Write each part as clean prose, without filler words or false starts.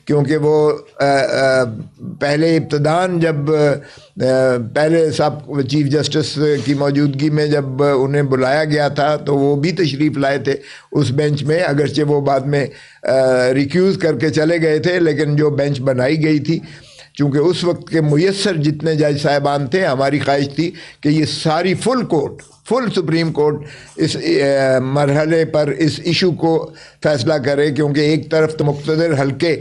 کیونکہ وہ پہلے ابتداً جب پہلے سب چیف جسٹس کی موجودگی میں جب انہیں بلایا گیا تھا تو وہ بھی تشریف لائے تھے اس بینچ میں، اگرچہ وہ بعد میں ریکیوز کر کے چلے گئے تھے، لیکن جو بینچ بنائی گئی تھی چونکہ اس وقت کے میسر جتنے جج صاحبان تھے، ہماری خواہش تھی کہ یہ ساری فل سپریم کورٹ اس مرحلے پر اس ایشو کو فیصلہ کرے، کیونکہ ایک طرف تو مقتدر حلقے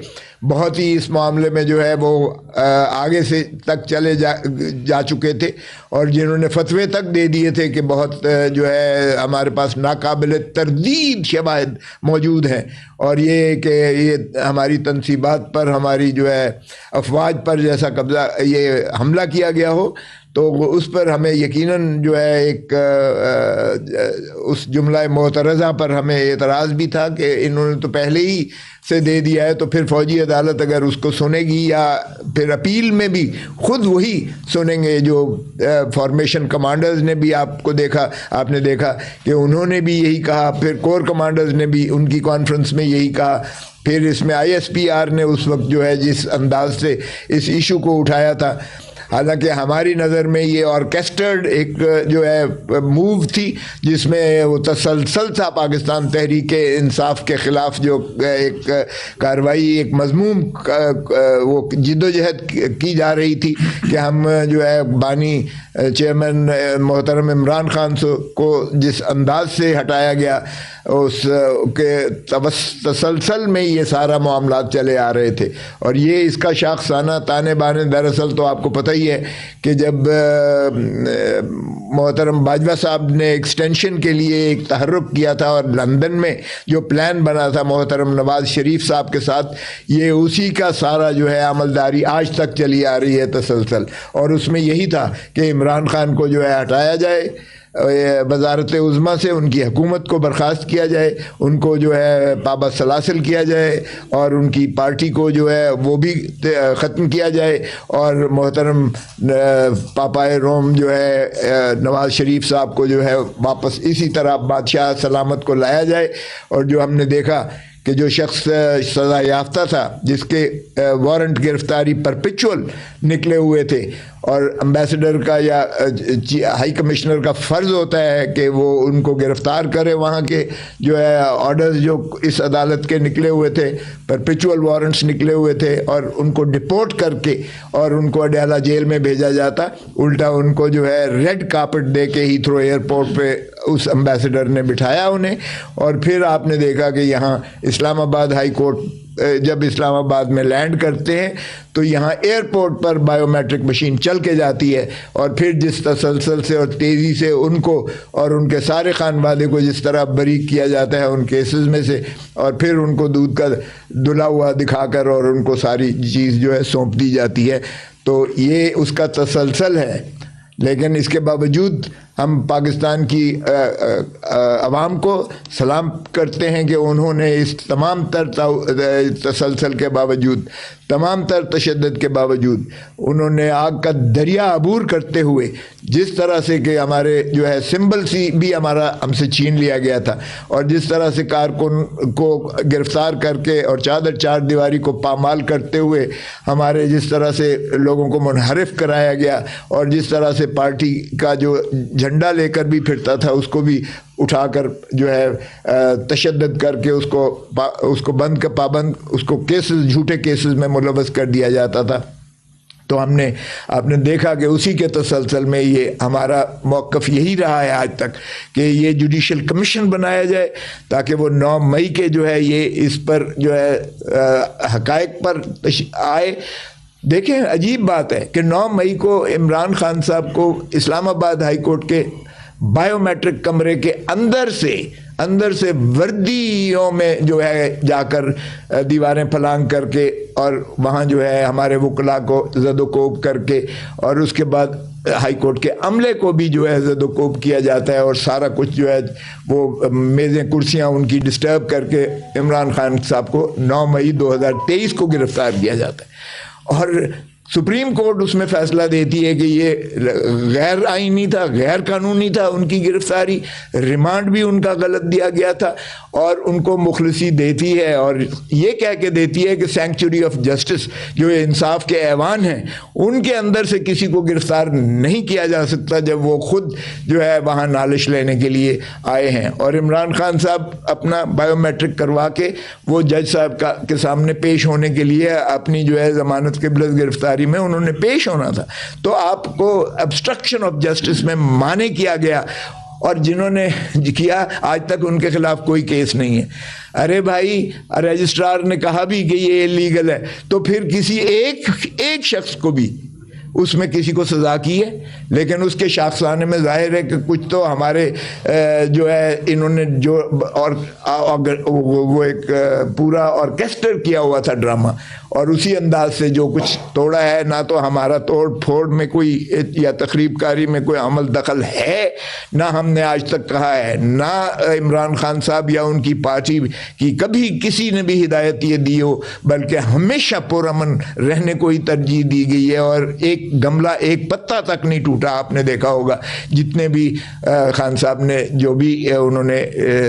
بہت ہی اس معاملے میں جو ہے وہ آگے سے تک چلے جا چکے تھے، اور جنہوں نے فتوے تک دے دیے تھے کہ بہت جو ہے ہمارے پاس ناقابل تردید شواہد موجود ہیں، اور یہ کہ یہ ہماری تنصیبات پر، ہماری جو ہے افواج پر جیسا قبضہ یہ حملہ کیا گیا ہو، تو اس پر ہمیں یقیناً جو ہے ایک اس جملہ معترضہ پر ہمیں اعتراض بھی تھا کہ انہوں نے تو پہلے ہی سے دے دیا ہے، تو پھر فوجی عدالت اگر اس کو سنے گی یا پھر اپیل میں بھی خود وہی سنیں گے، جو فارمیشن کمانڈرز نے بھی آپ نے دیکھا کہ انہوں نے بھی یہی کہا، پھر کور کمانڈرز نے بھی ان کی کانفرنس میں یہی کہا، پھر اس میں ISPR نے اس وقت جو ہے جس انداز سے اس ایشو کو اٹھایا تھا، حالانکہ ہماری نظر میں یہ آرکیسٹرڈ ایک جو ہے موو تھی، جس میں وہ تسلسل تھا پاکستان تحریک انصاف کے خلاف جو ایک کارروائی، ایک مضموم وہ جدوجہد کی جا رہی تھی کہ ہم جو ہے بانی چیئرمین محترم عمران خان کو جس انداز سے ہٹایا گیا، اس کے تسلسل میں یہ سارا معاملات چلے آ رہے تھے، اور یہ اس کا شاخسانہ تانے بانے دراصل تو آپ کو پتہ ہی ہے کہ جب محترم باجوہ صاحب نے ایکسٹینشن کے لیے ایک تحرک کیا تھا، اور لندن میں جو پلان بنا تھا محترم نواز شریف صاحب کے ساتھ، یہ اسی کا سارا جو ہے عملداری آج تک چلی آ رہی ہے تسلسل، اور اس میں یہی تھا کہ عمران خان کو جو ہے ہٹایا جائے وزارت عظمیٰ سے، ان کی حکومت کو برخاست کیا جائے، ان کو جو ہے پابند سلاسل کیا جائے، اور ان کی پارٹی کو جو ہے وہ بھی ختم کیا جائے، اور محترم پاپائے روم جو ہے نواز شریف صاحب کو جو ہے واپس اسی طرح بادشاہ سلامت کو لایا جائے۔ اور جو ہم نے دیکھا کہ جو شخص سزا یافتہ تھا، جس کے وارنٹ گرفتاری پرپیچول نکلے ہوئے تھے، اور امبیسڈر کا یا ہائی کمشنر کا فرض ہوتا ہے کہ وہ ان کو گرفتار کرے، وہاں کے جو ہے آرڈرز جو اس عدالت کے نکلے ہوئے تھے، پرپیچول وارنٹس نکلے ہوئے تھے، اور ان کو ڈپورٹ کر کے اور ان کو اڈیالہ جیل میں بھیجا جاتا، الٹا ان کو جو ہے ریڈ کارپٹ دے کے ہیتھرو ایئرپورٹ پہ اس امبیسڈر نے بٹھایا انہیں۔ اور پھر آپ نے دیکھا کہ یہاں اسلام آباد ہائی کورٹ جب اسلام آباد میں لینڈ کرتے ہیں تو یہاں ایئرپورٹ پر بائیو میٹرک مشین چل کے جاتی ہے، اور پھر جس تسلسل سے اور تیزی سے ان کو اور ان کے سارے خانوادے کو جس طرح بری کیا جاتا ہے ان کیسز میں سے، اور پھر ان کو دودھ کا دھلا ہوا دکھا کر اور ان کو ساری چیز جو ہے سونپ دی جاتی ہے، تو یہ اس کا تسلسل ہے۔ لیکن اس کے باوجود ہم پاکستان کی عوام کو سلام کرتے ہیں کہ انہوں نے اس تمام تر تسلسل کے باوجود، تمام تر تشدد کے باوجود، انہوں نے آگ کا دریا عبور کرتے ہوئے، جس طرح سے کہ ہمارے جو ہے سمبل سی بھی ہم سے چھین لیا گیا تھا، اور جس طرح سے کارکن کو گرفتار کر کے اور چادر چار دیواری کو پامال کرتے ہوئے ہمارے جس طرح سے لوگوں کو منحرف کرایا گیا، اور جس طرح سے پارٹی کا جو جھنڈا لے کر بھی پھرتا تھا اس کو بھی اٹھا کر جو ہے تشدد کر کے اس کو بند کا پابند، اس کو کیسز، جھوٹے کیسز میں ملوث کر دیا جاتا تھا۔ تو آپ نے دیکھا کہ اسی کے تسلسل میں یہ ہمارا موقف یہی رہا ہے آج تک کہ یہ جوڈیشل کمیشن بنایا جائے، تاکہ وہ 9 مئی کے جو ہے یہ اس پر جو ہے حقائق پر آئے۔ دیکھیں عجیب بات ہے کہ 9 مئی کو عمران خان صاحب کو اسلام آباد ہائی کورٹ کے بائیو میٹرک کمرے کے اندر سے وردیوں میں جو ہے جا کر دیواریں پھلانگ کر کے، اور وہاں جو ہے ہمارے وکلاء کو زد و کوب کر کے، اور اس کے بعد ہائی کورٹ کے عملے کو بھی جو ہے زد و کوب کیا جاتا ہے، اور سارا کچھ جو ہے وہ میزیں کرسیاں ان کی ڈسٹرب کر کے عمران خان صاحب کو 9 مئی 2023 کو گرفتار کیا جاتا ہے۔ اور سپریم کورٹ اس میں فیصلہ دیتی ہے کہ یہ غیر آئینی تھا، غیر قانونی تھا ان کی گرفتاری، ریمانڈ بھی ان کا غلط دیا گیا تھا، اور ان کو مخلصی دیتی ہے اور یہ کہہ کے دیتی ہے کہ سینکچوری آف جسٹس، جو انصاف کے ایوان ہیں، ان کے اندر سے کسی کو گرفتار نہیں کیا جا سکتا جب وہ خود جو ہے وہاں نالش لینے کے لیے آئے ہیں۔ اور عمران خان صاحب اپنا بائیو میٹرک کروا کے وہ جج صاحب کے سامنے پیش ہونے کے لیے اپنی جو ہے ضمانت قبلت گرفتاری میں انہوں نے پیش ہونا تھا، تو آپ کو obstruction of justice میں مانے کیا گیا، اور جنہوں نے کیا آج تک ان کے خلاف کوئی کیس نہیں ہے۔ ارے بھائی، رجسٹرار نے کہا بھی کہ یہ لیگل ہے، تو پھر کسی ایک شخص کو بھی اس میں کسی کو سزا کی ہے، لیکن اس کے شاخسانے میں ظاہر ہے کہ کچھ تو ہمارے جو ہے انہوں نے جو اور وہ ایک پورا آرکیسٹر کیا ہوا تھا ڈرامہ، اور اسی انداز سے جو کچھ توڑا ہے، نہ تو ہمارا توڑ پھوڑ میں کوئی یا تخریب کاری میں کوئی عمل دخل ہے، نہ ہم نے آج تک کہا ہے، نہ عمران خان صاحب یا ان کی پارٹی کی کبھی کسی نے بھی ہدایت یہ دی ہو، بلکہ ہمیشہ پرامن رہنے کو ہی ترجیح دی گئی ہے، اور ایک گملہ ایک پتا تک نہیں ٹوٹا۔ آپ نے دیکھا ہوگا جتنے بھی خان صاحب نے جو بھی انہوں نے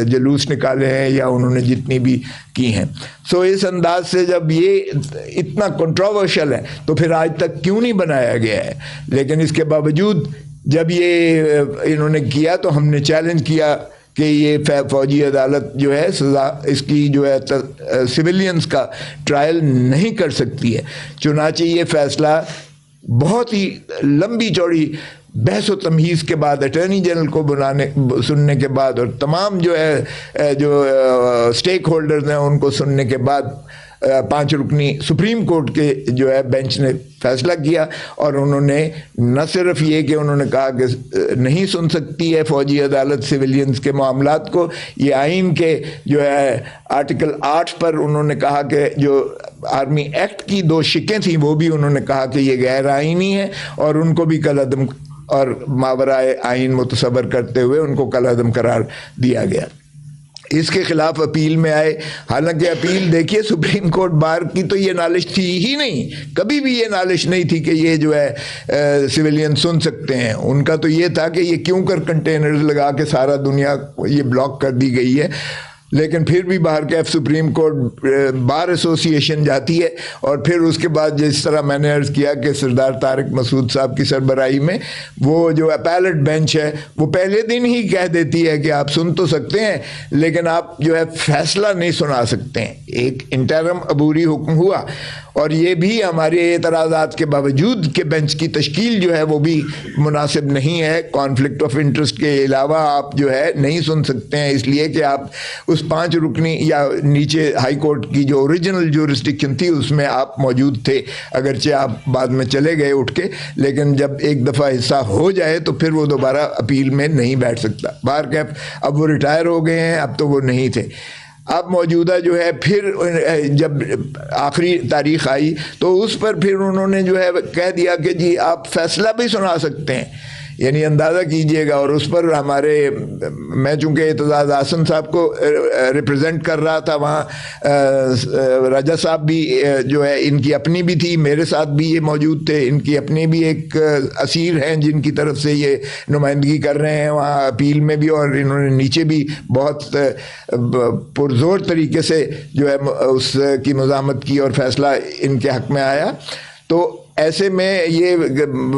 جلوس نکالے ہیں یا انہوں نے جتنی بھی کی ہیں، سو اس انداز سے جب یہ اتنا کنٹروورشل ہے تو پھر آج تک کیوں نہیں بنایا گیا ہے؟ لیکن اس کے باوجود جب یہ انہوں نے کیا تو ہم نے چیلنج کیا کہ یہ فوجی عدالت جو ہے سزا اس کی جو ہے سویلینز کا ٹرائل نہیں کر سکتی ہے۔ چنانچہ یہ فیصلہ بہت ہی لمبی چوڑی بحث و تمہیز کے بعد، اٹارنی جنرل کو سننے کے بعد، اور تمام جو ہے جو سٹیک ہولڈرز ہیں ان کو سننے کے بعد 5 رکنی سپریم کورٹ کے جو ہے بینچ نے فیصلہ کیا، اور انہوں نے نہ صرف یہ کہ انہوں نے کہا کہ نہیں سن سکتی ہے فوجی عدالت سویلینز کے معاملات کو، یہ آئین کے جو ہے آرٹیکل 8 پر انہوں نے کہا کہ جو آرمی ایکٹ کی 2 شقیں تھیں وہ بھی انہوں نے کہا کہ یہ غیر آئینی ہے، اور ان کو بھی کالعدم اور ماورائے آئین متصور کرتے ہوئے ان کو کالعدم قرار دیا گیا۔ اس کے خلاف اپیل میں آئے، حالانکہ اپیل دیکھیے سپریم کورٹ بار کی تو یہ نالش تھی ہی نہیں، کبھی بھی یہ نالش نہیں تھی کہ یہ جو ہے سویلین سن سکتے ہیں۔ ان کا تو یہ تھا کہ یہ کیوں کر کنٹینرز لگا کے سارا دنیا یہ بلاک کر دی گئی ہے، لیکن پھر بھی باہر کیف سپریم کورٹ بار ایسوسی ایشن جاتی ہے، اور پھر اس کے بعد جس طرح میں نے عرض کیا کہ سردار طارق مسعود صاحب کی سربراہی میں وہ جو اپیلٹ بینچ ہے وہ پہلے دن ہی کہہ دیتی ہے کہ آپ سن تو سکتے ہیں لیکن آپ جو ہے فیصلہ نہیں سنا سکتے ہیں۔ ایک انٹرم عبوری حکم ہوا، اور یہ بھی ہمارے اعتراضات کے باوجود کہ بینچ کی تشکیل جو ہے وہ بھی مناسب نہیں ہے، کانفلکٹ آف انٹرسٹ کے علاوہ آپ جو ہے نہیں سن سکتے ہیں، اس لیے کہ آپ اس 5 رکنی یا نیچے ہائی کورٹ کی جو اوریجنل جورسڈکشن تھی اس میں آپ موجود تھے، اگرچہ آپ بعد میں چلے گئے اٹھ کے، لیکن جب ایک دفعہ حصہ ہو جائے تو پھر وہ دوبارہ اپیل میں نہیں بیٹھ سکتا۔ بار کیف اب وہ ریٹائر ہو گئے ہیں، اب تو وہ نہیں تھے۔ اب موجودہ جو ہے پھر جب آخری تاریخ آئی تو اس پر پھر انہوں نے جو ہے کہہ دیا کہ جی آپ فیصلہ بھی سنا سکتے ہیں، یعنی اندازہ کیجئے گا۔ اور اس پر ہمارے میں چونکہ اعتزاز احسن صاحب کو ریپرزینٹ کر رہا تھا وہاں، رجا صاحب بھی جو ہے ان کی اپنی بھی تھی، میرے ساتھ بھی یہ موجود تھے، ان کی اپنی بھی ایک اسیر ہیں جن کی طرف سے یہ نمائندگی کر رہے ہیں وہاں اپیل میں بھی، اور انہوں نے نیچے بھی بہت پرزور طریقے سے جو ہے اس کی مزاحمت کی اور فیصلہ ان کے حق میں آیا۔ تو ایسے میں یہ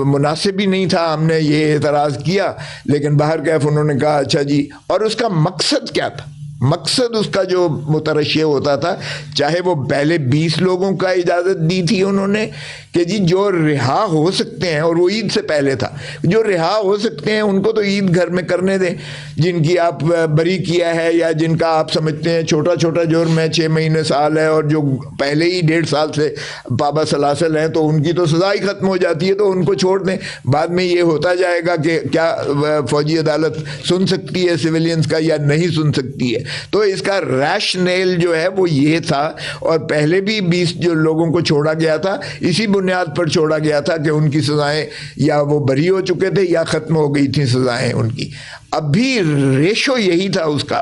مناسب ہی نہیں تھا، ہم نے یہ اعتراض کیا، لیکن باہر کیف انہوں نے کہا اچھا جی۔ اور اس کا مقصد کیا تھا؟ مقصد اس کا جو مترشح ہوتا تھا، چاہے وہ پہلے 20 لوگوں کا اجازت دی تھی انہوں نے کہ جی جو رہا ہو سکتے ہیں، اور وہ عید سے پہلے تھا، جو رہا ہو سکتے ہیں ان کو تو عید گھر میں کرنے دیں، جن کی آپ بری کیا ہے یا جن کا آپ سمجھتے ہیں چھوٹا چھوٹا جرم ہے 6 مہینے سال ہے، اور جو پہلے ہی 1.5 سال سے پابا سلاسل ہیں تو ان کی تو سزا ہی ختم ہو جاتی ہے، تو ان کو چھوڑ دیں۔ بعد میں یہ ہوتا جائے گا کہ کیا فوجی عدالت سن سکتی ہے سویلینز کا یا نہیں سن سکتی ہے۔ تو اس کا ریشنیل جو ہے وہ یہ تھا، اور پہلے بھی 20 جو لوگوں کو چھوڑا گیا تھا اسی بنیاد پر چھوڑا گیا تھا کہ ان کی سزائیں یا وہ بری ہو چکے تھے یا ختم ہو گئی تھی سزائیں ان کی۔ اب بھی ریشو یہی تھا اس کا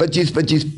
25-25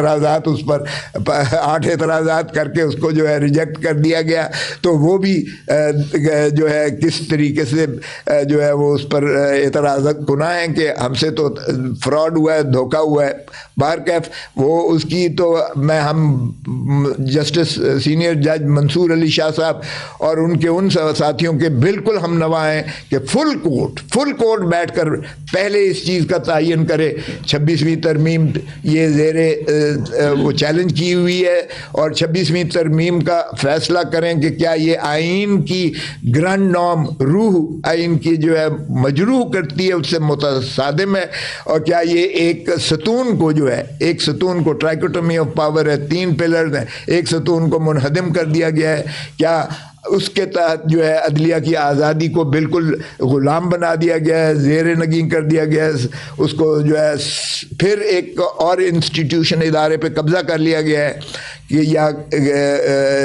اعتراضات اس پر 8 اعتراضات کر کے اس کو جو ہے ریجیکٹ کر دیا گیا. تو وہ بھی جو ہے کس طریقے سے جو ہے وہ اس پر اعتراضات گناہ ہیں کہ ہم سے تو فراڈ ہوا ہے, دھوکہ ہوا ہے. بہرکیف وہ اس کی تو ہم جسٹس سینئر جج منصور علی شاہ صاحب اور ان کے ان ساتھیوں کے بالکل ہم نوا ہیں کہ فل کورٹ بیٹھ کر پہلے اس چیز کا تعین کرے. 26ویں ترمیم یہ زیر وہ چیلنج کی ہوئی ہے, اور 26ویں ترمیم کا فیصلہ کریں کہ کیا یہ آئین کی گرانڈ نارم روح آئین کی جو ہے مجروح کرتی ہے, اس سے متصادم ہے, اور کیا یہ ایک ستون کو جو ہے ایک ستون کو ٹرائکوٹومی آف پاور ہے, 3 پلرز ہیں, ایک ستون کو منہدم کر دیا گیا ہے. کیا اس کے تحت جو ہے عدلیہ کی آزادی کو بالکل غلام بنا دیا گیا ہے, زیر نگین کر دیا گیا ہے, اس کو جو ہے پھر ایک اور انسٹیٹیوشن ادارے پہ قبضہ کر لیا گیا ہے کہ یا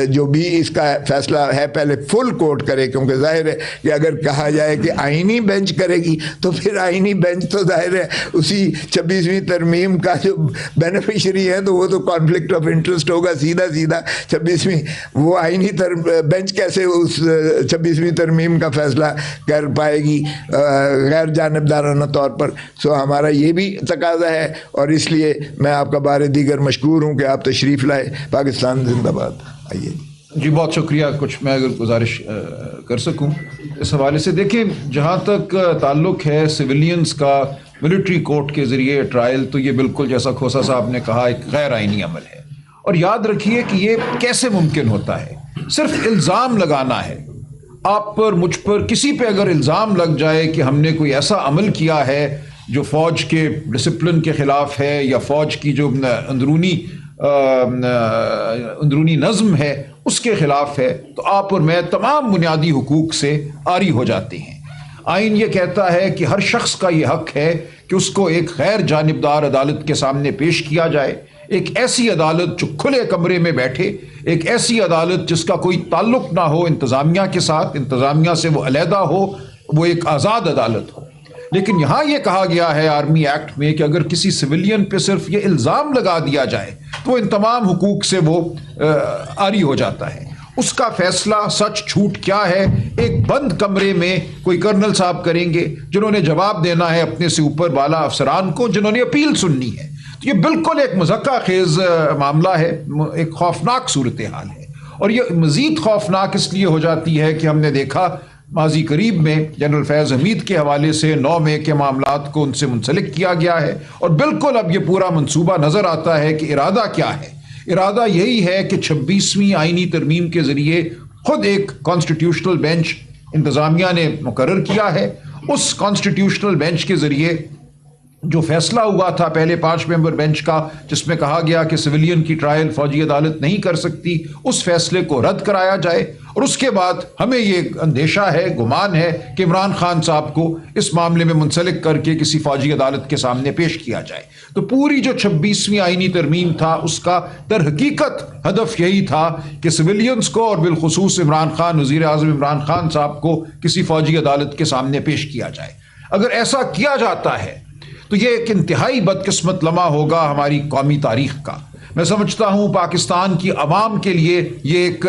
جو بھی اس کا فیصلہ ہے پہلے فل کورٹ کرے, کیونکہ ظاہر ہے کہ اگر کہا جائے کہ آئینی بینچ کرے گی تو پھر آئینی بینچ تو ظاہر ہے اسی 26ویں ترمیم کا جو بینیفیشری ہے تو وہ تو کانفلکٹ آف انٹرسٹ ہوگا سیدھا 26ویں وہ آئینی بینچ کیسے اس 26ویں ترمیم کا فیصلہ کر پائے گی غیر جانبدارانہ طور پر. سو ہمارا یہ بھی تقاضا ہے, اور اس لیے میں آپ کا بار دیگر مشکور ہوں کہ آپ تشریف لائے. پاکستان زندہ باد. آئیے جی, بہت شکریہ. کچھ میں اگر گزارش کر سکوں اس حوالے سے. دیکھیں, جہاں تک تعلق ہے سویلینز کا ملٹری کورٹ کے ذریعے ٹرائل, تو یہ بالکل جیسا کھوسا صاحب نے کہا ایک غیر آئینی عمل ہے. اور یاد رکھیے کہ یہ کیسے ممکن ہوتا ہے. صرف الزام لگانا ہے. آپ پر, مجھ پر, کسی پہ اگر الزام لگ جائے کہ ہم نے کوئی ایسا عمل کیا ہے جو فوج کے ڈسپلن کے خلاف ہے یا فوج کی جو اندرونی نظم ہے اس کے خلاف ہے, تو آپ اور میں تمام بنیادی حقوق سے عاری ہو جاتے ہیں. آئین یہ کہتا ہے کہ ہر شخص کا یہ حق ہے کہ اس کو ایک غیر جانبدار عدالت کے سامنے پیش کیا جائے, ایک ایسی عدالت جو کھلے کمرے میں بیٹھے, ایک ایسی عدالت جس کا کوئی تعلق نہ ہو انتظامیہ کے ساتھ, انتظامیہ سے وہ علیحدہ ہو, وہ ایک آزاد عدالت ہو. لیکن یہاں یہ کہا گیا ہے آرمی ایکٹ میں کہ اگر کسی سویلین پہ صرف یہ الزام لگا دیا جائے تو ان تمام حقوق سے وہ عاری ہو جاتا ہے. اس کا فیصلہ سچ جھوٹ کیا ہے ایک بند کمرے میں کوئی کرنل صاحب کریں گے, جنہوں نے جواب دینا ہے اپنے سے اوپر والا افسران کو, جنہوں نے اپیل سننی ہے. تو یہ بالکل ایک مضحکہ خیز معاملہ ہے, ایک خوفناک صورتحال ہے. اور یہ مزید خوفناک اس لیے ہو جاتی ہے کہ ہم نے دیکھا ماضی قریب میں جنرل فیض حمید کے حوالے سے 9 مئی کے معاملات کو ان سے منسلک کیا گیا ہے, اور بالکل اب یہ پورا منصوبہ نظر آتا ہے کہ ارادہ کیا ہے. ارادہ یہی ہے کہ 26ویں آئینی ترمیم کے ذریعے خود ایک کانسٹیٹیوشنل بینچ انتظامیہ نے مقرر کیا ہے. اس کانسٹیٹیوشنل بینچ کے ذریعے جو فیصلہ ہوا تھا پہلے 5 ممبر بینچ کا, جس میں کہا گیا کہ سویلین کی ٹرائل فوجی عدالت نہیں کر سکتی, اس فیصلے کو رد کرایا جائے. اور اس کے بعد ہمیں یہ اندیشہ ہے, گمان ہے کہ عمران خان صاحب کو اس معاملے میں منسلک کر کے کسی فوجی عدالت کے سامنے پیش کیا جائے. تو پوری جو 26ویں آئینی ترمیم تھا اس کا در حقیقت ہدف یہی تھا کہ سویلینز کو اور بالخصوص عمران خان, وزیر اعظم عمران خان صاحب کو کسی فوجی عدالت کے سامنے پیش کیا جائے. اگر ایسا کیا جاتا ہے تو یہ ایک انتہائی بدقسمت لمحہ ہوگا ہماری قومی تاریخ کا. میں سمجھتا ہوں پاکستان کی عوام کے لیے یہ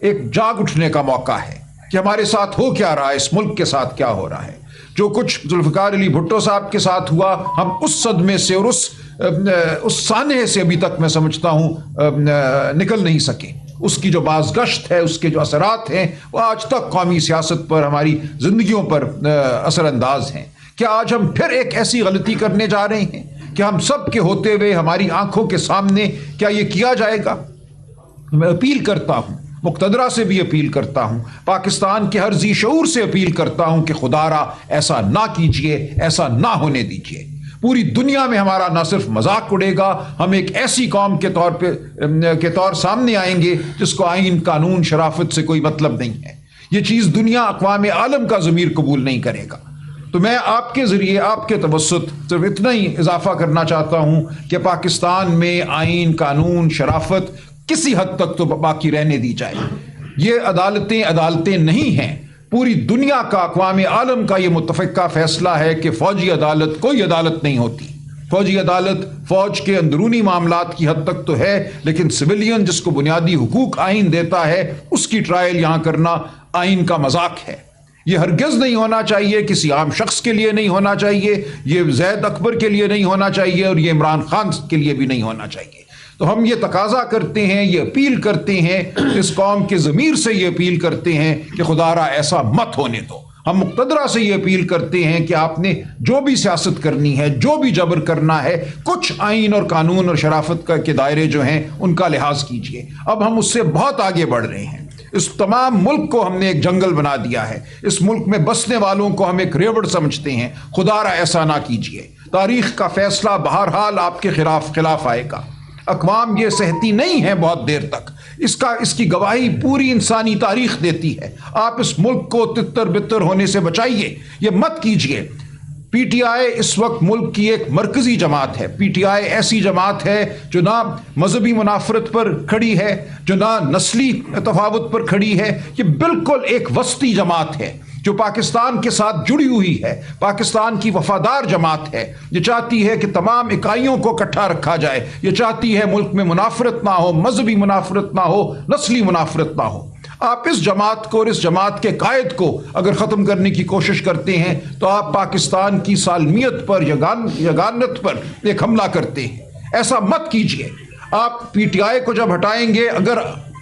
ایک جاگ اٹھنے کا موقع ہے کہ ہمارے ساتھ ہو کیا رہا ہے, اس ملک کے ساتھ کیا ہو رہا ہے. جو کچھ ذوالفقار علی بھٹو صاحب کے ساتھ ہوا, ہم اس صدمے سے اور اس سانحے سے ابھی تک میں سمجھتا ہوں نکل نہیں سکے. اس کی جو بازگشت ہے, اس کے جو اثرات ہیں, وہ آج تک قومی سیاست پر, ہماری زندگیوں پر اثر انداز ہیں. کیا آج ہم پھر ایک ایسی غلطی کرنے جا رہے ہیں کہ ہم سب کے ہوتے ہوئے ہماری آنکھوں کے سامنے کیا یہ کیا جائے گا؟ میں اپیل کرتا ہوں, مقتدرہ سے بھی اپیل کرتا ہوں, پاکستان کے ہر ذی شعور سے اپیل کرتا ہوں کہ خدا را ایسا نہ کیجئے, ایسا نہ ہونے دیجئے. پوری دنیا میں ہمارا نہ صرف مذاق اڑے گا, ہم ایک ایسی قوم کے طور سامنے آئیں گے جس کو آئین, قانون, شرافت سے کوئی مطلب نہیں ہے. یہ چیز دنیا, اقوام عالم کا ضمیر قبول نہیں کرے گا. تو میں آپ کے ذریعے, آپ کے توسط صرف اتنا ہی اضافہ کرنا چاہتا ہوں کہ پاکستان میں آئین, قانون, شرافت کسی حد تک تو باقی رہنے دی جائے. یہ عدالتیں نہیں ہیں. پوری دنیا کا, اقوام عالم کا یہ متفقہ فیصلہ ہے کہ فوجی عدالت کوئی عدالت نہیں ہوتی. فوجی عدالت فوج کے اندرونی معاملات کی حد تک تو ہے، لیکن سویلین جس کو بنیادی حقوق آئین دیتا ہے اس کی ٹرائل یہاں کرنا آئین کا مذاق ہے۔ یہ ہرگز نہیں ہونا چاہیے، کسی عام شخص کے لیے نہیں ہونا چاہیے، یہ زید اکبر کے لیے نہیں ہونا چاہیے، اور یہ عمران خان کے لیے بھی نہیں ہونا چاہیے۔ تو ہم یہ تقاضا کرتے ہیں، یہ اپیل کرتے ہیں، اس قوم کے ضمیر سے یہ اپیل کرتے ہیں کہ خدا را ایسا مت ہونے دو۔ ہم مقتدرہ سے یہ اپیل کرتے ہیں کہ آپ نے جو بھی سیاست کرنی ہے، جو بھی جبر کرنا ہے، کچھ آئین اور قانون اور شرافت کے دائرے جو ہیں ان کا لحاظ کیجئے۔ اب ہم اس سے بہت آگے بڑھ رہے ہیں۔ اس تمام ملک کو ہم نے ایک جنگل بنا دیا ہے، اس ملک میں بسنے والوں کو ہم ایک ریوڑ سمجھتے ہیں۔ خدا را ایسا نہ کیجئے۔ تاریخ کا فیصلہ بہرحال آپ کے خلاف آئے گا۔ اقوام یہ سہتی نہیں ہے بہت دیر تک، اس کی گواہی پوری انسانی تاریخ دیتی ہے۔ آپ اس ملک کو تتر بتر ہونے سے بچائیے، یہ مت کیجئے۔ پی ٹی آئی اس وقت ملک کی ایک مرکزی جماعت ہے۔ پی ٹی آئی ایسی جماعت ہے جو نہ مذہبی منافرت پر کھڑی ہے، جو نہ نسلی تفاوت پر کھڑی ہے، یہ بالکل ایک وسطی جماعت ہے جو پاکستان کے ساتھ جڑی ہوئی ہے، پاکستان کی وفادار جماعت ہے۔ یہ چاہتی ہے کہ تمام اکائیوں کو اکٹھا رکھا جائے، یہ چاہتی ہے ملک میں منافرت نہ ہو، مذہبی منافرت نہ ہو، نسلی منافرت نہ ہو۔ آپ اس جماعت کو اور اس جماعت کے قائد کو اگر ختم کرنے کی کوشش کرتے ہیں تو آپ پاکستان کی سالمیت پر، یگانت پر ایک حملہ کرتے ہیں۔ ایسا مت کیجیے۔ آپ پی ٹی آئی کو جب ہٹائیں گے، اگر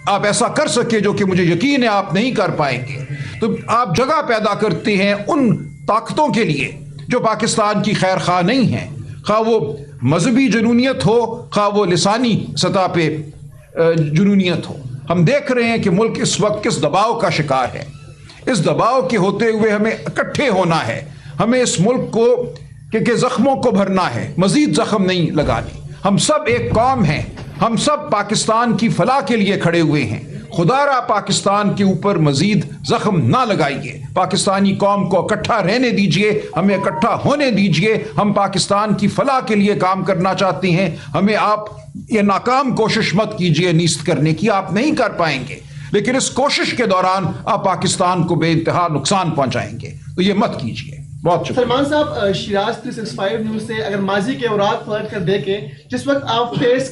آپ ایسا کر سکے، جو کہ مجھے یقین ہے آپ نہیں کر پائیں گے، تو آپ جگہ پیدا کرتے ہیں ان طاقتوں کے لیے جو پاکستان کی خیر خواہ نہیں ہیں، خواہ وہ مذہبی جنونیت ہو، خواہ وہ لسانی سطح پہ جنونیت ہو۔ ہم دیکھ رہے ہیں کہ ملک اس وقت کس دباؤ کا شکار ہے۔ اس دباؤ کے ہوتے ہوئے ہمیں اکٹھے ہونا ہے، ہمیں اس ملک کو کہ زخموں کو بھرنا ہے، مزید زخم نہیں لگانے۔ ہم سب ایک قوم ہیں، ہم سب پاکستان کی فلاح کے لیے کھڑے ہوئے ہیں۔ خدا را پاکستان کے اوپر مزید زخم نہ لگائیے، پاکستانی قوم کو اکٹھا رہنے دیجئے، ہمیں اکٹھا ہونے دیجئے۔ ہم پاکستان کی فلاح کے لیے کام کرنا چاہتے ہیں، ہمیں آپ یہ ناکام کوشش مت کیجئے نیست کرنے کی، آپ نہیں کر پائیں گے، لیکن اس کوشش کے دوران آپ پاکستان کو بے انتہا نقصان پہنچائیں گے، تو یہ مت کیجئے۔ بہت شکریہ سلمان صاحب، شیراز 365 نیوز سے اگر ماضی کے اوراق پلٹ کر دیکھیں، جس وقت آپ فیس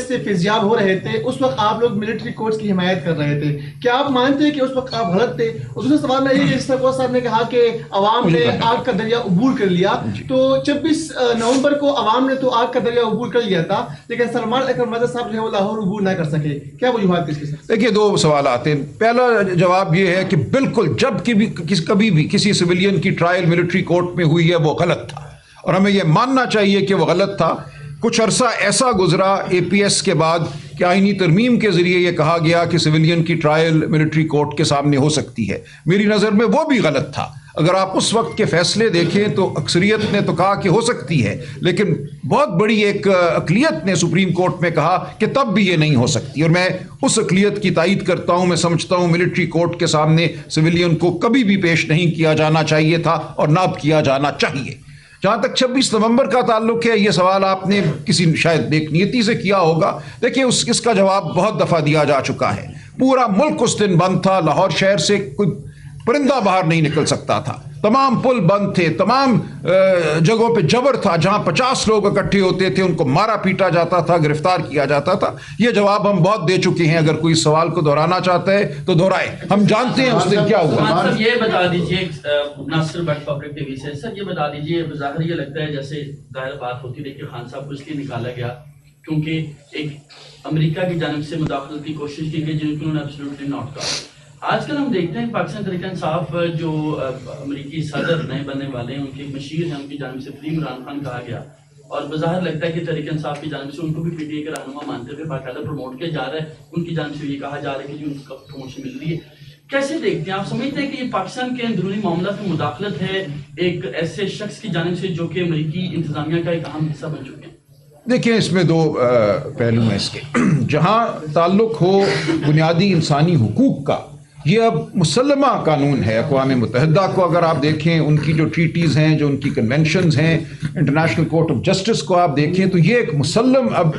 سے فیضیاب ہو رہے تھے، اس وقت آپ لوگ ملٹری کورٹس کی حمایت کر رہے تھے، کیا آپ مانتے ہیں کہ اس وقت آپ غلط تھے؟ اور دوسرا سوال میں یہ، جس طرح صاحب نے کہا کہ عوام نے آگ کا دریا عبور کر لیا، تو 26 نومبر کو عوام نے تو آگ کا دریا عبور کر لیا تھا، لیکن سلمان اکرم مرزا صاحب جو ہے وہ لاہور عبور نہ کر سکے، کیا وجوہات اس کے ساتھ؟ دیکھیے، دو سوالات ہیں۔ پہلا جواب یہ ہے کہ بالکل جب کبھی بھی کسی سویلین کی ٹرائل ملٹری کورٹ میں ہوئی ہے وہ غلط تھا، اور ہمیں یہ ماننا چاہیے کہ وہ غلط تھا۔ کچھ عرصہ ایسا گزرا اے پی ایس کے بعد کہ آئینی ترمیم کے ذریعے یہ کہا گیا کہ سویلین کی ٹرائل ملٹری کورٹ کے سامنے ہو سکتی ہے۔ میری نظر میں وہ بھی غلط تھا۔ اگر آپ اس وقت کے فیصلے دیکھیں تو اکثریت نے تو کہا کہ ہو سکتی ہے، لیکن بہت بڑی ایک اقلیت نے سپریم کورٹ میں کہا کہ تب بھی یہ نہیں ہو سکتی، اور میں اس اقلیت کی تائید کرتا ہوں۔ میں سمجھتا ہوں ملٹری کورٹ کے سامنے سویلین کو کبھی بھی پیش نہیں کیا جانا چاہیے تھا اور نہ کیا جانا چاہیے۔ جہاں تک 26 نومبر کا تعلق ہے، یہ سوال آپ نے کسی شاید نیک نیتی سے کیا ہوگا۔ دیکھیں، اس کا جواب بہت دفعہ دیا جا چکا ہے۔ پورا ملک اس دن بند تھا، لاہور شہر سے کوئی پرندہ باہر نہیں نکل سکتا تھا، تمام پل بند تھے، تمام جگہوں پہ جبر تھا، جہاں 50 لوگ اکٹھے ہوتے تھے ان کو مارا پیٹا جاتا تھا، گرفتار کیا جاتا تھا۔ یہ جواب ہم بہت دے چکے ہیں، اگر کوئی سوال کو دہرانا چاہتا ہے تو دہرائے، ہم جانتے ہیں اس دن کیا ہوا۔ سر یہ بتا دیجیے، ناصر بٹ پبلک ٹی وی سے، سر یہ بتا دیجیے، بظاہر یہ لگتا ہے جیسے ظاہر بات ہوتی ہے کہ خان صاحب کو اس لیے نکالا گیا کیونکہ ایک امریکہ کی جانب سے مداخلت کی کوشش کی گئی جن کو انہوں نے ایبسلیوٹلی ناٹ کہا۔ آج کل ہم دیکھتے ہیں پاکستان تحریک انصاف جو امریکی صدر نئے بننے والے ہیں، ان کے مشیر ہیں، ان کی جانب سے فری عمران خان کہا گیا، اور بظاہر لگتا ہے کہ تحریک انصاف کی جانب سے ان کو بھی پی ٹی آئی کا رہنما مانتے ہوئے باقاعدہ پروموٹ کیا جا رہا ہے، ان کی جانب سے یہ کہا جا رہا ہے کہ ان کو پروموشن مل رہی ہے۔ کیسے دیکھتے ہیں آپ؟ سمجھتے ہیں کہ یہ پاکستان کے اندرونی معاملات میں مداخلت ہے ایک ایسے شخص کی جانب سے جو کہ امریکی انتظامیہ کا ایک اہم حصہ بن چکے ہیں؟ دیکھیں، اس میں دو پہلو ہیں اس کے۔ جہاں تعلق ہو بنیادی انسانی حقوق کا، یہ اب مسلمہ قانون ہے۔ اقوام متحدہ کو اگر آپ دیکھیں، ان کی جو ٹریٹیز ہیں، جو ان کی کنونشنز ہیں، انٹرنیشنل کورٹ آف جسٹس کو آپ دیکھیں، تو یہ ایک مسلم اب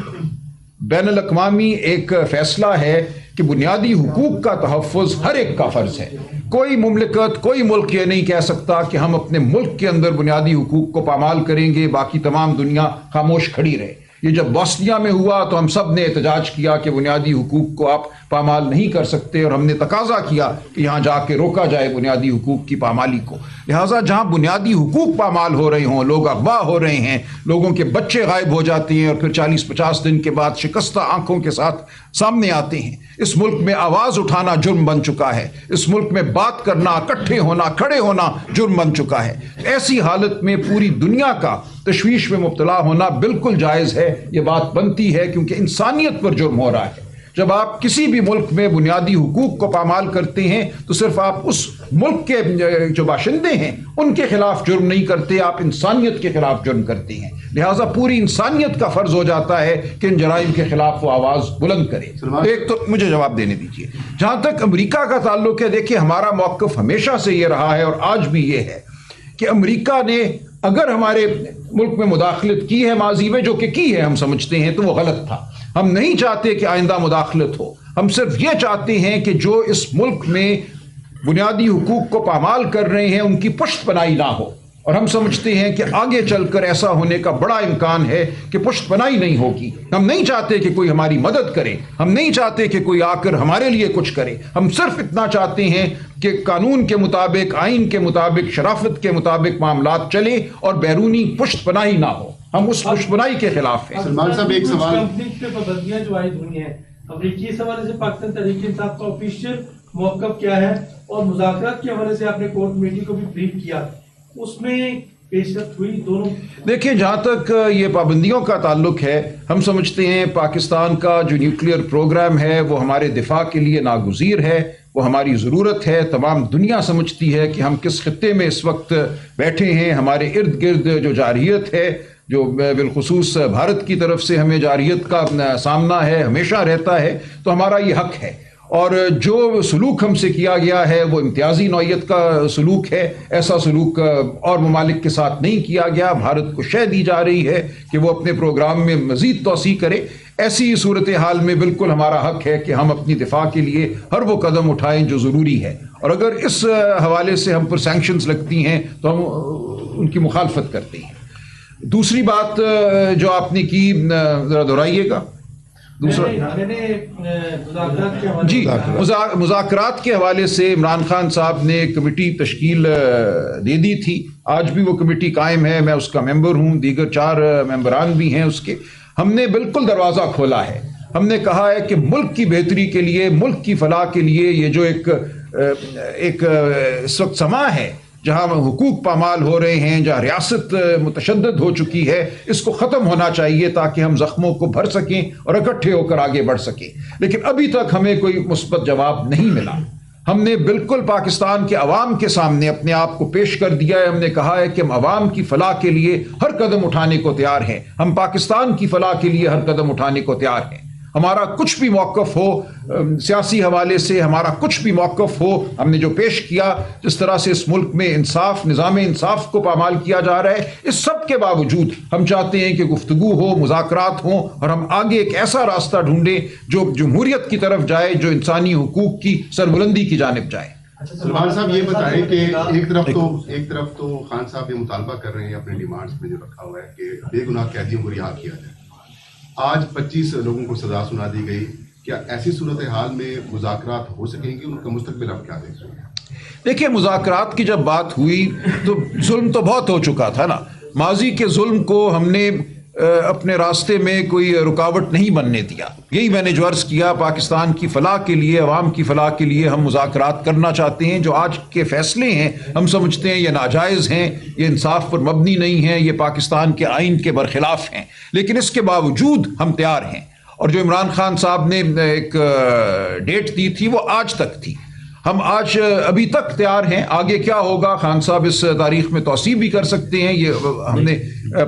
بین الاقوامی ایک فیصلہ ہے کہ بنیادی حقوق کا تحفظ ہر ایک کا فرض ہے. کوئی مملکت کوئی ملک یہ نہیں کہہ سکتا کہ ہم اپنے ملک کے اندر بنیادی حقوق کو پامال کریں گے، باقی تمام دنیا خاموش کھڑی رہے. یہ جب بوسنیا میں ہوا تو ہم سب نے احتجاج کیا کہ بنیادی حقوق کو آپ پامال نہیں کر سکتے، اور ہم نے تقاضا کیا کہ یہاں جا کے روکا جائے بنیادی حقوق کی پامالی کو. لہٰذا جہاں بنیادی حقوق پامال ہو رہے ہوں، لوگ اغوا ہو رہے ہیں، لوگوں کے بچے غائب ہو جاتے ہیں اور پھر 40-50 دن کے بعد شکستہ آنکھوں کے ساتھ سامنے آتے ہیں، اس ملک میں آواز اٹھانا جرم بن چکا ہے، اس ملک میں بات کرنا، اکٹھے ہونا، کھڑے ہونا جرم بن چکا ہے. ایسی حالت میں پوری دنیا کا تشویش میں مبتلا ہونا بالکل جائز ہے. یہ بات بنتی ہے کیونکہ انسانیت پر جرم ہو رہا ہے. جب آپ کسی بھی ملک میں بنیادی حقوق کو پامال کرتے ہیں تو صرف آپ اس ملک کے جو باشندے ہیں ان کے خلاف جرم نہیں کرتے، آپ انسانیت کے خلاف جرم کرتے ہیں. لہٰذا پوری انسانیت کا فرض ہو جاتا ہے کہ ان جرائم کے خلاف وہ آواز بلند کرے. ایک تو مجھے جواب دینے دیجیے. جہاں تک امریکہ کا تعلق ہے، دیکھیے ہمارا موقف ہمیشہ سے یہ رہا ہے اور آج بھی یہ ہے کہ امریکہ نے اگر ہمارے ملک میں مداخلت کی ہے ماضی میں، جو کہ کی ہے ہم سمجھتے ہیں، تو وہ غلط تھا. ہم نہیں چاہتے کہ آئندہ مداخلت ہو. ہم صرف یہ چاہتے ہیں کہ جو اس ملک میں بنیادی حقوق کو پامال کر رہے ہیں ان کی پشت پناہی نہ ہو. اور ہم سمجھتے ہیں کہ آگے چل کر ایسا ہونے کا بڑا امکان ہے کہ پشت پناہی نہیں ہوگی. ہم نہیں چاہتے کہ کوئی ہماری مدد کرے، ہم نہیں چاہتے کہ کوئی آ کر ہمارے لیے کچھ کرے. ہم صرف اتنا چاہتے ہیں کہ قانون کے مطابق، آئین کے مطابق، شرافت کے مطابق معاملات چلیں اور بیرونی پشت پناہی نہ ہو. ہم اس پشت پناہی کے خلاف ہیں. سلمان صاحب ایک سوال، کمپنی پہ پابندیاں جو عائد ہوئی ہیں، امریکی اس حوالے سے پاکستان تحریک انصاف کا آفیشیل موقف کیا ہے، اور مذاکرات کے حوالے سے آپ نے کور کمیٹی کو بھی بریف کیا، اس میں پیش رفت ہوئی دونوں؟ دیکھیں جہاں تک یہ پابندیوں کا تعلق ہے، ہم سمجھتے ہیں پاکستان کا جو نیوکلیئر پروگرام ہے وہ ہمارے دفاع کے لیے ناگزیر ہے، وہ ہماری ضرورت ہے. تمام دنیا سمجھتی ہے کہ ہم کس خطے میں اس وقت بیٹھے ہیں. ہمارے ارد گرد جو جارحیت ہے، جو بالخصوص بھارت کی طرف سے ہمیں جارحیت کا سامنا ہے، ہمیشہ رہتا ہے، تو ہمارا یہ حق ہے. اور جو سلوک ہم سے کیا گیا ہے وہ امتیازی نوعیت کا سلوک ہے. ایسا سلوک اور ممالک کے ساتھ نہیں کیا گیا. بھارت کو شے دی جا رہی ہے کہ وہ اپنے پروگرام میں مزید توسیع کرے. ایسی صورتحال میں بالکل ہمارا حق ہے کہ ہم اپنی دفاع کے لیے ہر وہ قدم اٹھائیں جو ضروری ہے. اور اگر اس حوالے سے ہم پر سینکشنز لگتی ہیں تو ہم ان کی مخالفت کرتے ہیں. دوسری بات جو آپ نے کی، ذرا دہرائیے گا. جی، مذاکرات کے حوالے سے عمران خان صاحب نے کمیٹی تشکیل دے دی تھی. آج بھی وہ کمیٹی قائم ہے، میں اس کا ممبر ہوں، دیگر 4 ممبران بھی ہیں اس کے. ہم نے بالکل دروازہ کھولا ہے. ہم نے کہا ہے کہ ملک کی بہتری کے لیے، ملک کی فلاح کے لیے یہ جو ایک اس وقت سما ہے جہاں حقوق پامال ہو رہے ہیں، جہاں ریاست متشدد ہو چکی ہے، اس کو ختم ہونا چاہیے تاکہ ہم زخموں کو بھر سکیں اور اکٹھے ہو کر آگے بڑھ سکیں. لیکن ابھی تک ہمیں کوئی مثبت جواب نہیں ملا. ہم نے بالکل پاکستان کے عوام کے سامنے اپنے آپ کو پیش کر دیا ہے. ہم نے کہا ہے کہ ہم عوام کی فلاح کے لیے ہر قدم اٹھانے کو تیار ہیں. ہم پاکستان کی فلاح کے لیے ہر قدم اٹھانے کو تیار ہیں. ہمارا کچھ بھی موقف ہو سیاسی حوالے سے، ہمارا کچھ بھی موقف ہو، ہم نے جو پیش کیا، جس طرح سے اس ملک میں انصاف، نظام انصاف کو پامال کیا جا رہا ہے، اس سب کے باوجود ہم چاہتے ہیں کہ گفتگو ہو، مذاکرات ہوں، اور ہم آگے ایک ایسا راستہ ڈھونڈیں جو جمہوریت کی طرف جائے، جو انسانی حقوق کی سربلندی کی جانب جائے. سلمان صاحب یہ بتائیں کہ ایک طرف تو خان صاحب یہ مطالبہ کر رہے ہیں اپنے ڈیمانڈز میں جو رکھا ہوا ہے کہ بے گناہ قیدیوں کو رہا کیا جائے. آج 25 لوگوں کو سزا سنا دی گئی. کیا ایسی صورتحال میں مذاکرات ہو سکیں گی؟ ان کا مستقبل آپ کیا دیکھ رہے ہیں؟ دیکھیے، مذاکرات کی جب بات ہوئی تو ظلم تو بہت ہو چکا تھا نا. ماضی کے ظلم کو ہم نے اپنے راستے میں کوئی رکاوٹ نہیں بننے دیا. یہی میں نے جو عرض کیا، پاکستان کی فلاح کے لیے، عوام کی فلاح کے لیے ہم مذاکرات کرنا چاہتے ہیں. جو آج کے فیصلے ہیں ہم سمجھتے ہیں یہ ناجائز ہیں، یہ انصاف پر مبنی نہیں ہیں، یہ پاکستان کے آئین کے برخلاف ہیں. لیکن اس کے باوجود ہم تیار ہیں. اور جو عمران خان صاحب نے ایک ڈیٹ دی تھی وہ آج تک تھی. ہم آج ابھی تک تیار ہیں. آگے کیا ہوگا، خان صاحب اس تاریخ میں توسیع بھی کر سکتے ہیں. یہ ہم نے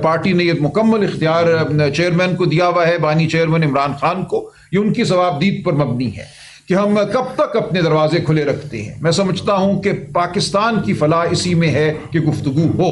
پارٹی نے یہ مکمل اختیار چیئرمین کو دیا ہوا ہے، بانی چیئرمین عمران خان کو. یہ ان کی ضوابدید پر مبنی ہے کہ ہم کب تک اپنے دروازے کھلے رکھتے ہیں. میں سمجھتا ہوں کہ پاکستان کی فلاح اسی میں ہے کہ گفتگو ہو.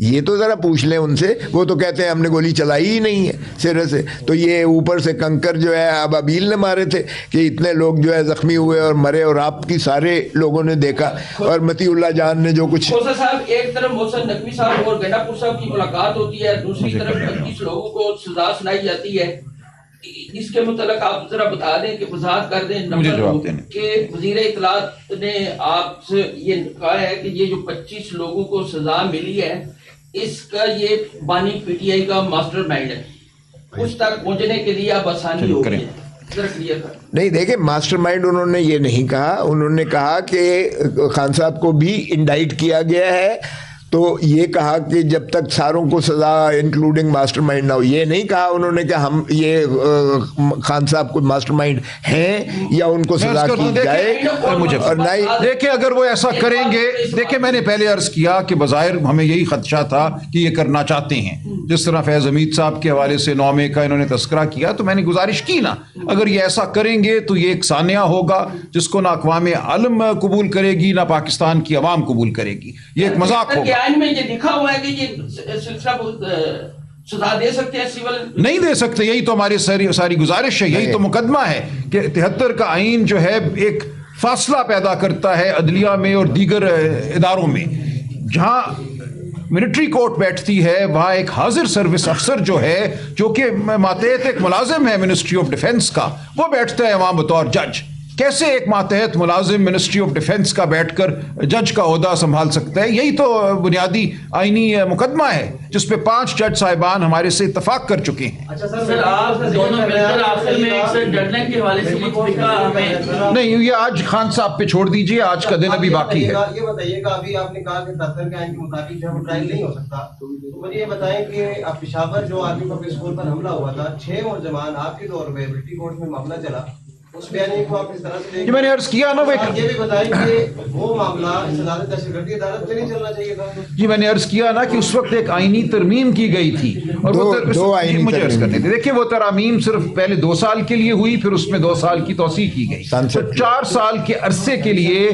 یہ تو ذرا پوچھ لیں ان سے، وہ تو کہتے ہیں ہم نے گولی چلائی ہی نہیں ہے سرے سے. تو یہ اوپر سے کنکر جو ہے ابابیل نے مارے تھے کہ اتنے لوگ جو ہے زخمی ہوئے اور مرے، اور آپ کی سارے لوگوں نے دیکھا. اور متی اللہ جان نے جو کچھ خوسا صاحب، ایک طرف محسن نقوی صاحب اور گنڈا پور صاحب کی ملاقات ہوتی ہے، دوسری طرف 25 لوگوں کو سزا سنائی جاتی ہے. اس کے متعلق آپ ذرا بتا دیں کہ وضاحت کر دیں کہ وزیر اطلاعات نے آپ سے یہ کہا ہے کہ یہ جو 25 لوگوں کو سزا ملی ہے اس کا یہ بانی پی ٹی آئی کا ماسٹر مائنڈ ہے، اس تک پہنچنے کے لیے اب آسانی ہو گئی ہے. نہیں دیکھیں، ماسٹر مائنڈ انہوں نے یہ نہیں کہا. انہوں نے کہا کہ خان صاحب کو بھی انڈائٹ کیا گیا ہے، تو یہ کہا کہ جب تک ساروں کو سزا انکلوڈنگ ماسٹر مائنڈ نہ ہو. یہ نہیں کہا انہوں نے کہ ہم یہ خان صاحب کو ماسٹر مائنڈ ہیں یا ان کو سزا کی جائے. اور نہ ہی دیکھیں اگر وہ ایسا کریں گے، دیکھیں میں نے پہلے عرض کیا کہ بظاہر ہمیں یہی خدشہ تھا کہ یہ کرنا چاہتے ہیں. جس طرح فیض حمید صاحب کے حوالے سے 9 مئی کا انہوں نے تذکرہ کیا، تو میں نے گزارش کی نا، اگر یہ ایسا کریں گے تو یہ ایک سانحہ ہوگا جس کو نہ اقوام عالم قبول کرے گی نہ پاکستان کی عوام قبول کرے گی. یہ ایک مذاق ہوگا. میں یہ لکھا ہوا ہے کہ یہ سلسلہ سزا دے سکتے ہیں سیول؟ نہیں دے سکتے. یہی تو ہماری ساری گزارش ہے، یہی تو مقدمہ ہے کہ 73 کا آئین جو ہے ایک فاصلہ پیدا کرتا ہے عدلیہ میں اور دیگر اداروں میں. جہاں ملٹری کورٹ بیٹھتی ہے وہاں ایک حاضر سروس افسر جو ہے، جو کہ ماتحت ایک ملازم ہے منسٹری آف ڈیفنس کا، وہ بیٹھتا ہے وہاں بطور جج. کیسے ایک ماتحت ملازم منسٹری آف ڈیفنس کا بیٹھ کر جج کا عہدہ سنبھال سکتا ہے؟ یہی تو بنیادی آئینی مقدمہ ہے جس پہ 5 جج صاحبان ہمارے سے اتفاق کر چکے ہیں. اچھا سر، آپ دونوں مل کر آخر میں ایک ڈیڈ لائن کے حوالے سے نہیں، یہ آج خان صاحب پہ چھوڑ دیجئے، آج کا دن ابھی باقی ہے. یہ بتائیے گا، ابھی آپ نے کہا کہ 73 کے آئین کے مطابق جو ہے وہ ٹرائل نہیں ہو سکتا، تو مجھے یہ بتائیں کہ پشاور جو آرمی پبلک اسکول پر حملہ ہوا تھا، 6 اور جوان آپ کے دور میں ملٹری کورٹ میں معاملہ چلا، اس بیانیے کو آپ اس طرح سے میں نے عرض کیا نا، یہ بھی بتائیں کہ وہ معاملہ اس عدالت دہشت گردی عدالت میں نہیں چلنا چاہیے تھا. جی میں نے عرض کیا نا کہ اس وقت ایک آئینی ترمیم کی گئی تھی، اور دو آئینی مجھے عرض کرنے تھے. دیکھیں وہ ترامیم صرف پہلے 2 سال کے لیے ہوئی، پھر اس میں 2 سال کی توسیع کی گئی. 4 سال کے عرصے کے لیے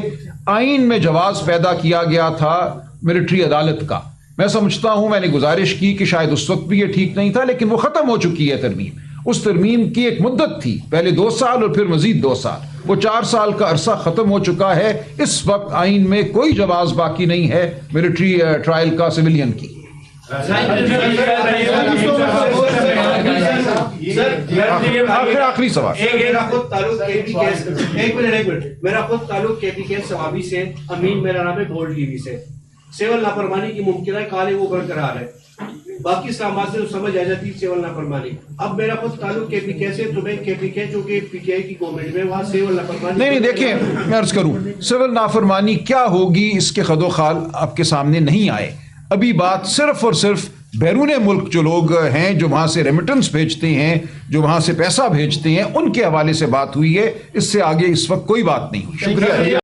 آئین میں جواز پیدا کیا گیا تھا ملٹری عدالت کا. میں سمجھتا ہوں، میں نے گزارش کی کہ شاید اس وقت بھی یہ ٹھیک نہیں تھا، لیکن وہ ختم ہو چکی ہے ترمیم. اس ترمیم کی ایک مدت تھی، پہلے 2 سال اور پھر مزید 2 سال. وہ 4 سال کا عرصہ ختم ہو چکا ہے. اس وقت آئین میں کوئی جواز باقی نہیں ہے ملٹری ٹرائل کا سویلین کی. آخری سوال. میرا خود تعلق کے پی کے ثوابی سے، امین میرا نام ہے، گولڈ ٹی وی سے. سیول نافرمانی کی ممکنہ کال ہے وہ برقرار ہے، باقی اسلامات سے سمجھ آ جاتی سیول نافرمانی. اب میرا خود تعلق کے پی کے سے، تو میں کے پی کے جو کہ پی ٹی آئی کی گورنمنٹ میں، وہاں سیول نافرمانی نہیں دیکھیں، میں عرض کروں سیول نافرمانی کیا ہوگی اس کے خد و خال آپ کے سامنے نہیں آئے. ابھی بات صرف اور صرف بیرون ملک جو لوگ ہیں، جو وہاں سے ریمیٹنس بھیجتے ہیں، جو وہاں سے پیسہ بھیجتے ہیں، ان کے حوالے سے بات ہوئی ہے. اس سے آگے اس وقت کوئی بات نہیں ہوئی. شکریہ.